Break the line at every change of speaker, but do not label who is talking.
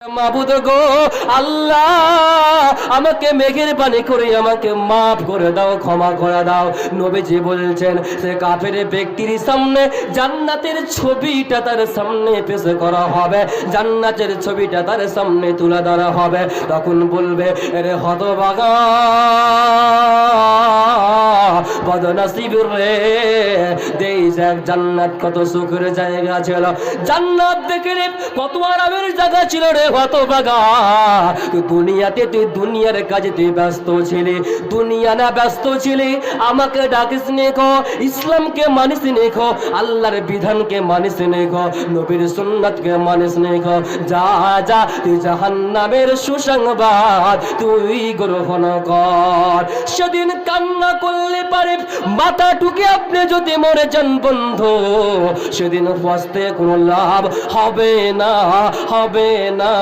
মাবুদ গো আল্লাহ, আমাকে মেঘের পানি করে আমাকে মাফ করে দাও, ক্ষমা করে দাও। নবীজি বলছেন সে কাফের ব্যক্তির সামনে জান্নাতের ছবিটা তার সামনে পেশ করা হবে, জান্নাতের ছবিটা তার সামনে তুলে ধরা হবে। তখন বলবে আরে হতভাগা বদনসিব রে, দেখ জান্নাত কত সুখের জায়গা ছিল, জান্নাত দেখে রে কত আরামের জায়গা ছিল রে হতভাগা। তুই দুনিয়াতে, তুই দুনিয়ার কাজে তুই ব্যস্ত ছিলি, দুনিয়া না ব্যস্ত ছিলি, আমাকে ডাকিস নে খো, ইসলামকে মানিস নে খো, আল্লাহর বিধানকে মানিস নে খো, নবীর সুন্নাতকে মানিস নে খো। যা যা তুই জাহান্নামের সুসংবাদ তুই গ্রহণ কর। সেদিন কান্না করলে পারে মাথা টুকে আপনি যদি মরে যান বন্ধু, সেদিন পস্তে কোনো লাভ হবে না, হবে না।